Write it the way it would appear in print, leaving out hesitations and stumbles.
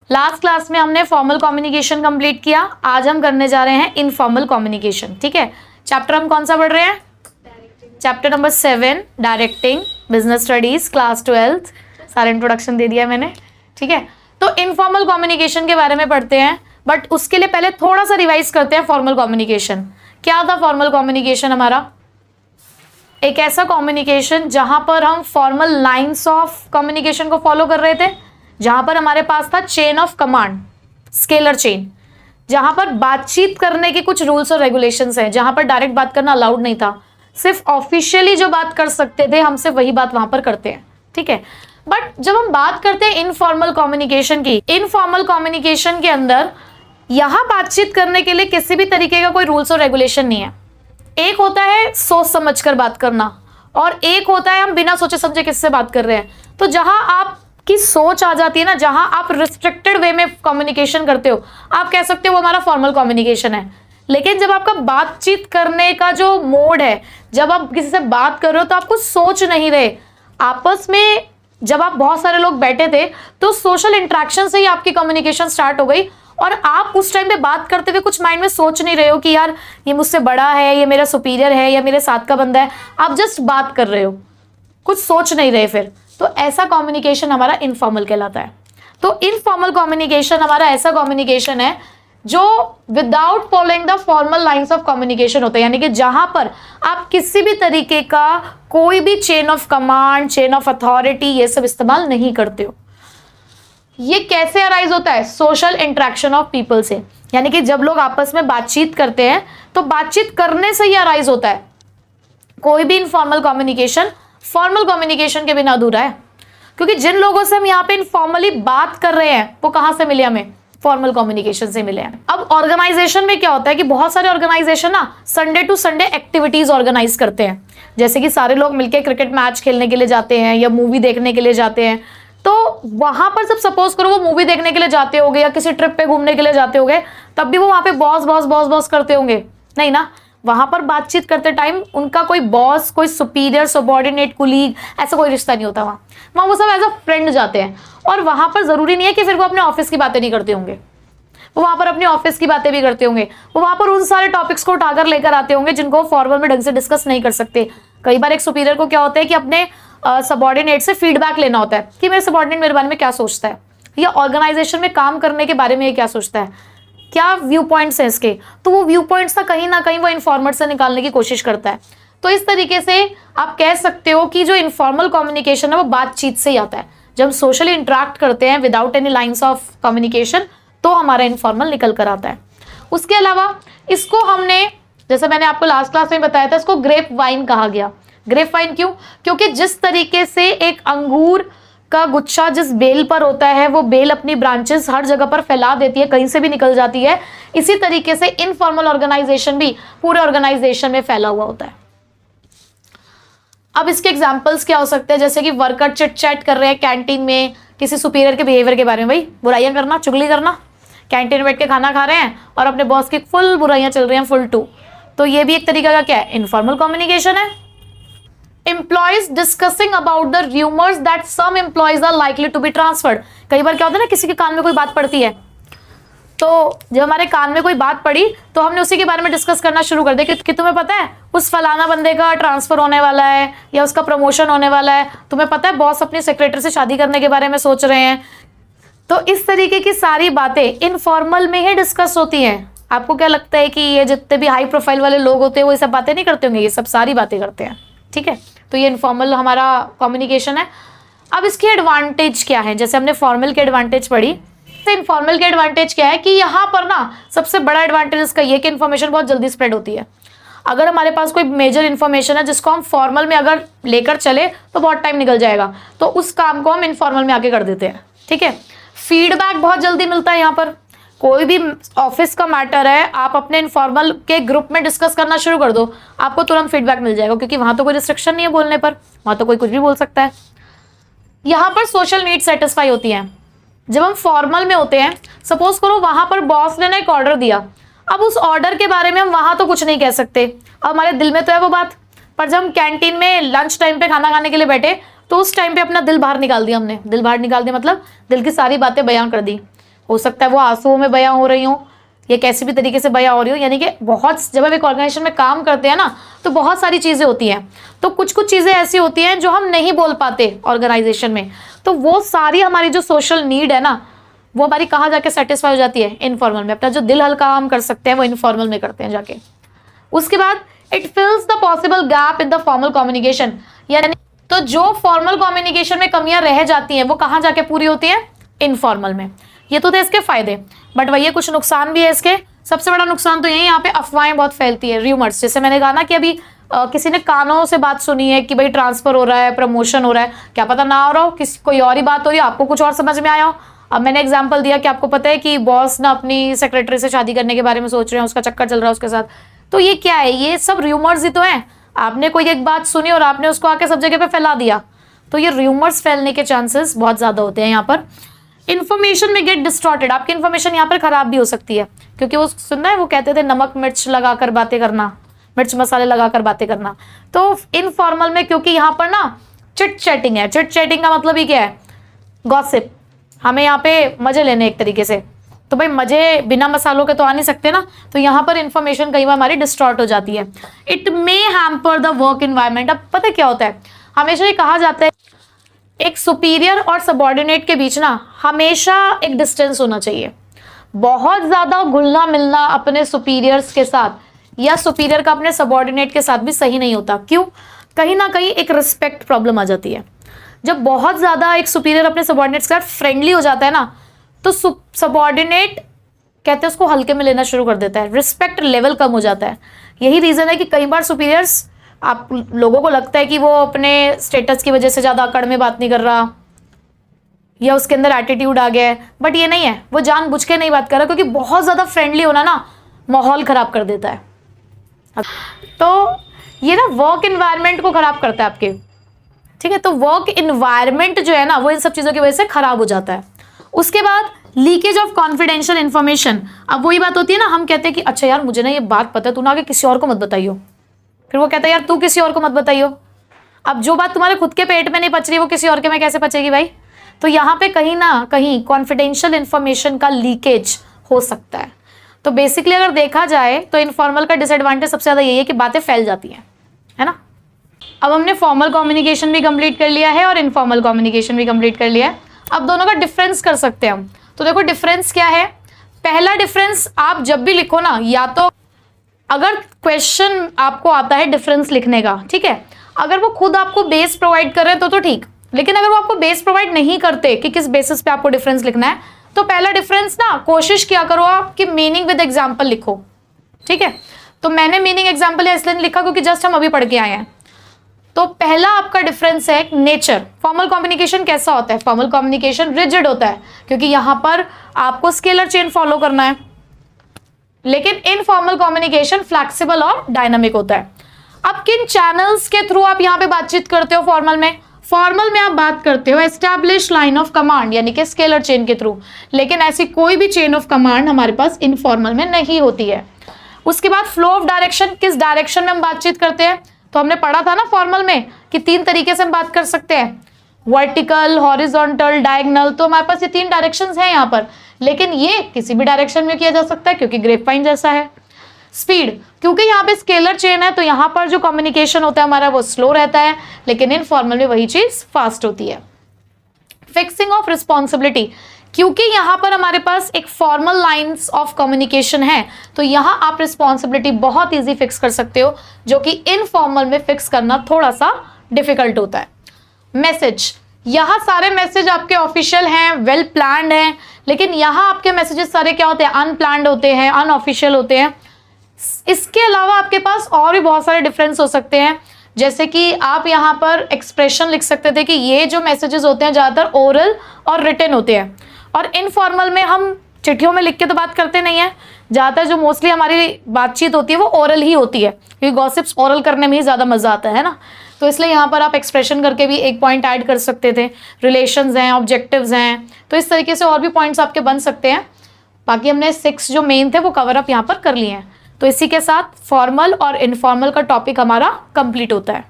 Last class में हमने formal communication complete किया, आज हम करने जा रहे हैं इनफॉर्मल कम्युनिकेशन। ठीक है, चैप्टर हम कौन सा पढ़ रहे हैं? Chapter number 7, directing, business studies, class 12th। सारा इंट्रोडक्शन दे दिया मैंने। ठीक है, तो इनफॉर्मल कम्युनिकेशन के बारे में पढ़ते हैं, बट उसके लिए पहले थोड़ा सा रिवाइज करते हैं फॉर्मल कम्युनिकेशन। क्या था फॉर्मल कम्युनिकेशन? हमारा एक ऐसा कम्युनिकेशन जहां पर हम फॉर्मल लाइंस ऑफ कम्युनिकेशन को फॉलो कर रहे थे, जहां पर हमारे पास था chain of command, scalar chain, जहां पर बातचीत करने के कुछ रूल्स और रेगुलेशंस हैं, जहां पर डायरेक्ट बात करना अलाउड नहीं था, सिर्फ ऑफिशियली जो बात कर सकते थे हम सिर्फ वही बात वहां पर करते हैं। ठीक है, बट जब हम बात करते हैं इनफॉर्मल कम्युनिकेशन की, इनफॉर्मल कम्युनिकेशन के अंदर यहां बातचीत करने के लिए किसी भी तरीके का कोई रूल्स और रेगुलेशन नहीं है। एक होता है सोच समझकर बात करना और एक होता है हम बिना सोचे समझे किससे बात कर रहे हैं। तो जहां आपकी सोच आ जाती है ना, जहां आप रिस्ट्रिक्टेड वे में कम्युनिकेशन करते हो, आप कह सकते हो वो हमारा फॉर्मल कम्युनिकेशन है। लेकिन जब आपका बातचीत करने का जो मोड है, जब आप किसी से बात कर रहे हो तो आप कुछ सोच नहीं रहे, आपस में जब आप बहुत सारे लोग बैठे थे तो सोशल इंटरेक्शन से ही आपकी कम्युनिकेशन स्टार्ट हो गई और आप उस टाइम पे बात करते हुए कुछ माइंड में सोच नहीं रहे हो कि यार ये मुझसे बड़ा है, ये मेरा सुपीरियर है या मेरे साथ का बंदा है, आप जस्ट बात कर रहे हो, कुछ सोच नहीं रहे फिर। तो ऐसा कम्युनिकेशन हमारा इनफॉर्मल कहलाता है। तो इनफॉर्मल कम्युनिकेशन हमारा ऐसा कम्युनिकेशन है जो without following the formal lines of communication होता है, यानी कि जहां पर आप किसी भी तरीके का कोई भी chain of command, chain of authority ये सब इस्तेमाल नहीं करते हो। ये कैसे अराइज होता है? सोशल इंटरेक्शन ऑफ पीपल से, यानी कि जब लोग आपस में बातचीत करते हैं तो बातचीत करने से ही अराइज होता है। कोई भी इनफॉर्मल कम्युनिकेशन फॉर्मल कम्युनिकेशन के बिना अधूरा है, क्योंकि जिन लोगों से हम यहाँ पे इनफॉर्मली बात कर रहे हैं वो कहाँ से मिले? हमें फॉर्मल कम्युनिकेशन से मिले हैं। अब ऑर्गेनाइजेशन में क्या होता है कि बहुत सारे ऑर्गेनाइजेशन ना Sunday to Sunday activities organise करते हैं, जैसे कि सारे लोग मिलकर क्रिकेट मैच खेलने के लिए जाते हैं या मूवी देखने के लिए जाते हैं। तो वहां पर जब सपोज करो वो मूवी देखने के लिए जाते होंगे या किसी ट्रिप पे घूमने के लिए जाते होंगे, तब भी वो वहां पे बॉस बॉस बॉस बॉस करते होंगे? नहीं ना, वहां पर बातचीत करते टाइम उनका कोई बॉस, कोई सुपीरियर, सबॉर्डिनेट, कुलीग ऐसा कोई रिश्ता नहीं होता। वहां वो सब एज अ फ्रेंड जाते हैं और वहां पर जरूरी नहीं है कि फिर वो अपने ऑफिस की बातें नहीं करते होंगे, वो वहां पर अपने ऑफिस की बातें भी करते होंगे, वो वहां पर उन सारे टॉपिक्स को उठाकर लेकर आते होंगे जिनको फॉर्मल में ढंग से डिस्कस नहीं कर सकते। कई बार एक सुपीरियर को क्या होता है कि अपने सबॉर्डिनेट से फीडबैक लेना होता है कि मेरे सबॉर्डिनेट मेरे बारे में क्या सोचता है या ऑर्गेनाइजेशन में काम करने के बारे में ये क्या सोचता है, क्या व्यू पॉइंट्स हैं इसके। तो वो व्यू पॉइंट्स ना कहीं वो इन्फॉर्मर से निकालने की कोशिश करता है। तो इस तरीके से आप कह सकते हो कि जो इनफॉर्मल कम्युनिकेशन है वो बातचीत से ही आता है। जब हम सोशली इंटरेक्ट करते हैं without any lines of communication तो हमारा इनफॉर्मल निकल कर आता है। उसके अलावा इसको हमने, जैसे मैंने आपको लास्ट क्लास में बताया था, इसको ग्रेप वाइन कहा गया। ग्रेप वाइन क्यों? क्योंकि जिस तरीके से एक अंगूर का गुच्छा जिस बेल पर होता है वो बेल अपनी ब्रांचेस हर जगह पर फैला देती है, कहीं से भी निकल जाती है, इसी तरीके से इनफॉर्मल ऑर्गेनाइजेशन भी पूरे ऑर्गेनाइजेशन में फैला हुआ होता है। अब इसके एग्जांपल्स क्या हो सकते हैं? जैसे कि वर्कर चिट चैट कर रहे हैं कैंटीन में किसी सुपीरियर के बिहेवियर के बारे में, भाई बुराइयां करना, चुगली करना, कैंटीन में बैठ के खाना खा रहे हैं और अपने बॉस की फुल बुराइयां चल रही हैं, फुल टू। तो ये भी एक तरीका का क्या है? इनफॉर्मल कम्युनिकेशन है। Employees discussing about the rumors that some employees are likely to be transferred। कई बार क्या होता है ना, किसी के कान में कोई बात पड़ती है, तो जब हमारे कान में कोई बात पड़ी तो हमने उसी के बारे में डिस्कस करना शुरू कर दिया कि तुम्हें पता है उस फलाना बंदे का ट्रांसफर होने वाला है या उसका प्रमोशन होने वाला है, तुम्हें पता है बॉस अपनी सेक्रेटरी से शादी करने के बारे में सोच रहे हैं। तो इस तरीके की सारी बातें इनफॉर्मल में ही डिस्कस होती हैं। आपको क्या लगता है कि ये जितने भी हाई प्रोफाइल वाले लोग होते हैं वो ये सब बातें नहीं करते होंगे? ये सब सारी बातें करते हैं। ठीक है, तो ये इनफॉर्मल हमारा कम्युनिकेशन है। अब इसकी एडवांटेज क्या है? जैसे हमने फॉर्मल के एडवांटेज पढ़ी, तो इनफॉर्मल के एडवांटेज क्या है कि यहाँ पर ना सबसे बड़ा एडवांटेज इसका ये कि इन्फॉर्मेशन बहुत जल्दी स्प्रेड होती है। अगर हमारे पास कोई मेजर इन्फॉर्मेशन है जिसको हम फॉर्मल में अगर लेकर चले तो बहुत टाइम निकल जाएगा, तो उस काम को हम इनफॉर्मल में आके कर देते हैं। ठीक है, फीडबैक बहुत जल्दी मिलता है। यहाँ पर कोई भी ऑफिस का मैटर है, आप अपने इनफॉर्मल के ग्रुप में डिस्कस करना शुरू कर दो, आपको तुरंत फीडबैक मिल जाएगा, क्योंकि वहां तो कोई रिस्ट्रिक्शन नहीं है बोलने पर, वहां तो कोई कुछ भी बोल सकता है। यहाँ पर सोशल नीड सेटिस्फाई होती है। जब हम फॉर्मल में होते हैं, सपोज करो वहां पर बॉस ने एक ऑर्डर दिया, अब उस ऑर्डर के बारे में हम वहां तो कुछ नहीं कह सकते, अब हमारे दिल में तो है वो बात, पर जब हम कैंटीन में लंच टाइम पे खाना खाने के लिए बैठे तो उस टाइम पे अपना दिल बाहर निकाल दिया हमने। दिल बाहर निकाल दिया मतलब दिल की सारी बातें बयां कर दी। हो सकता है वो आंसुओं में बयां हो रही हो, ये कैसी भी तरीके से बयां हो रही हो। यानी कि बहुत, जब हम एक ऑर्गेनाइजेशन में काम करते हैं ना, तो बहुत सारी चीज़ें होती हैं, तो कुछ कुछ चीज़ें ऐसी होती हैं जो हम नहीं बोल पाते ऑर्गेनाइजेशन में, तो वो सारी हमारी जो सोशल नीड है ना, वो हमारी कहाँ जाके सेटिस्फाई हो जाती है, इनफॉर्मल में। अपना जो दिल हल्का हम कर सकते हैं वो इनफॉर्मल में करते हैं जाके। उसके बाद it फिल्स the possible gap in the formal communication, यानी तो जो फॉर्मल कम्युनिकेशन में कमियां रह जाती हैं वो कहाँ जाके पूरी होती है, इनफॉर्मल में। ये तो थे इसके फायदे, बट वही कुछ नुकसान भी है इसके। सबसे बड़ा नुकसान तो यही, यहाँ पे अफवाहें बहुत फैलती है, र्यूमर्स। जैसे मैंने कहा ना कि अभी किसी ने कानों से बात सुनी है कि भाई ट्रांसफर हो रहा है, प्रमोशन हो रहा है, क्या पता ना हो रहा हो, किसी कोई और ही बात हो रही है, आपको कुछ और समझ में आया हो। अब मैंने एग्जांपल दिया कि आपको पता है कि बॉस ना अपनी सेक्रेटरी से शादी करने के बारे में सोच रहे हैं, उसका चक्कर चल रहा है उसके साथ, तो ये क्या है, ये सब र्यूमर्स ही तो हैं। आपने कोई एक बात सुनी और आपने उसको आके सब जगह पे फैला दिया, तो ये र्यूमर्स फैलने के चांसेस बहुत ज़्यादा होते हैं यहाँ पर। इन्फॉर्मेशन में गेट डिस्टॉर्टेड, आपकी इन्फॉर्मेशन यहाँ पर खराब भी हो सकती है, क्योंकि वो सुनना है, वो कहते थे नमक मिर्च लगाकर बातें करना, मिर्च मसाले लगाकर बातें करना। तो इनफॉर्मल में क्योंकि यहाँ पर ना चिट चैटिंग है, चिट चैटिंग का मतलब ही क्या है, गॉसिप, हमें यहाँ पे मजे लेने एक तरीके से, तो भाई मजे बिना मसालों के तो आ नहीं सकते ना, तो यहाँ पर इन्फॉर्मेशन कई बार हमारी डिस्टॉर्ट हो जाती है। It may hamper the work environment. अब पता क्या होता है, हमेशा ये कहा जाता है एक सुपीरियर और सबॉर्डिनेट के बीच ना हमेशा एक डिस्टेंस होना चाहिए। बहुत ज़्यादा घुलना मिलना अपने सुपीरियर्स के साथ या सुपीरियर का अपने सबॉर्डिनेट के साथ भी सही नहीं होता। क्यों? कहीं ना कहीं एक रिस्पेक्ट प्रॉब्लम आ जाती है। जब बहुत ज़्यादा एक सुपीरियर अपने सबॉर्डिनेट्स के साथ फ्रेंडली हो जाता है ना, तो सबॉर्डिनेट कहते हैं उसको हल्के में लेना शुरू कर देता है, रिस्पेक्ट लेवल कम हो जाता है। यही रीज़न है कि कई बार सुपीरियर्स, आप लोगों को लगता है कि वो अपने स्टेटस की वजह से ज़्यादा अकड़ में बात नहीं कर रहा या उसके अंदर एटीट्यूड आ गया है, बट ये नहीं है, वो जानबूझ के नहीं बात कर रहा, क्योंकि बहुत ज़्यादा फ्रेंडली होना ना माहौल ख़राब कर देता है। तो ये ना वर्क इन्वायरमेंट को ख़राब करता है आपके, ठीक है। तो वर्क इन्वायरमेंट जो है ना, वो इन सब चीज़ों की वजह से ख़राब हो जाता है। उसके बाद लीकेज ऑफ कॉन्फिडेंशियल इन्फॉर्मेशन। अब वही बात होती है ना, हम कहते हैं कि अच्छा यार मुझे ना ये बात पता है, तू ना आगे किसी और को मत बताइयो। फिर वो कहता है यार तू किसी और को मत बताइयो। अब जो बात तुम्हारे खुद के पेट में नहीं पच रही वो किसी और के में कैसे पचेगी भाई। तो यहाँ पे कहीं ना कहीं कॉन्फिडेंशियल इन्फॉर्मेशन का लीकेज हो सकता है। तो बेसिकली अगर देखा जाए तो इनफॉर्मल का डिसएडवांटेज सबसे ज़्यादा यही है कि बातें फैल जाती हैं, है ना। अब हमने फॉर्मल कम्युनिकेशन भी कंप्लीट कर लिया है और इनफॉर्मल कम्युनिकेशन भी कंप्लीट कर लिया है। अब दोनों का डिफरेंस कर सकते हैं हम। तो देखो डिफरेंस क्या है। पहला डिफरेंस, आप जब भी लिखो ना, या तो अगर क्वेश्चन आपको आता है डिफरेंस लिखने का, ठीक है, अगर वो खुद आपको बेस प्रोवाइड कर रहे हैं तो ठीक, लेकिन अगर वो आपको बेस प्रोवाइड नहीं करते कि किस बेसिस पे आपको डिफरेंस लिखना है, तो पहला डिफरेंस ना कोशिश किया करो आप कि मीनिंग विद एग्जाम्पल लिखो, ठीक है। तो मैंने मीनिंग एग्जाम्पल इसलिए नहीं लिखा क्योंकि जस्ट हम अभी पढ़ के आए हैं। तो पहला आपका डिफरेंस है नेचर। फॉर्मल कम्युनिकेशन कैसा होता है, फॉर्मल कम्युनिकेशन रिजिड होता है क्योंकि यहाँ पर आपको स्केलर चेन फॉलो करना है, लेकिन इनफॉर्मल कम्युनिकेशन फ्लेक्सिबल और डायनामिक होता है। अब किन चैनल्स के थ्रू आप यहाँ पे बातचीत करते हो फॉर्मल में? फॉर्मल में आप बात करते हो एस्टैब्लिश लाइन ऑफ कमांड यानी कि स्केलर चेन के थ्रू, लेकिन ऐसी कोई भी चेन ऑफ कमांड हमारे पास इनफॉर्मल में नहीं होती है। उसके बाद फ्लो ऑफ डायरेक्शन, किस डायरेक्शन में हम बातचीत करते हैं, तो हमने पढ़ा था ना फॉर्मल में कि 3 तरीके से हम बात कर सकते हैं, वर्टिकल, हॉरिजॉन्टल, डायगोनल। तो हमारे पास ये 3 डायरेक्शंस हैं यहाँ पर, लेकिन ये किसी भी डायरेक्शन में किया जा सकता है क्योंकि ग्रेपवाइन जैसा है। स्पीड, क्योंकि यहाँ पे स्केलर चेन है तो यहाँ पर जो कम्युनिकेशन होता है हमारा वो स्लो रहता है, लेकिन इनफॉर्मल में वही चीज फास्ट होती है। फिक्सिंग ऑफ रिस्पॉन्सिबिलिटी, क्योंकि यहाँ पर हमारे पास एक फॉर्मल लाइंस ऑफ कम्युनिकेशन है तो यहाँ आप रिस्पॉन्सिबिलिटी बहुत ईजी फिक्स कर सकते हो, जो कि इनफॉर्मल में फिक्स करना थोड़ा सा डिफिकल्ट होता है। मैसेज, यहाँ सारे मैसेज आपके ऑफिशियल हैं, वेल प्लान्ड हैं, लेकिन यहाँ आपके मैसेजेस सारे क्या होते हैं, अनप्लान्ड होते हैं, अनऑफिशियल होते हैं। इसके अलावा आपके पास और भी बहुत सारे डिफरेंस हो सकते हैं, जैसे कि आप यहाँ पर एक्सप्रेशन लिख सकते थे कि ये जो मैसेजेस होते हैं ज़्यादातर ओरल और रिटन होते हैं, और इनफॉर्मल में हम चिट्ठियों में लिख के तो बात करते नहीं है, ज़्यादातर जो मोस्टली हमारी बातचीत होती है वो ओरल ही होती है, क्योंकि गॉसिप्स ओरल करने में ही ज़्यादा मज़ा आता है ना। तो इसलिए यहाँ पर आप एक्सप्रेशन करके भी एक पॉइंट ऐड कर सकते थे। रिलेशंस हैं, ऑब्जेक्टिव्स हैं, तो इस तरीके से और भी पॉइंट्स आपके बन सकते हैं। बाकी हमने 6 जो मेन थे वो कवर अप यहाँ पर कर लिए हैं। तो इसी के साथ फॉर्मल और इनफॉर्मल का टॉपिक हमारा कंप्लीट होता है।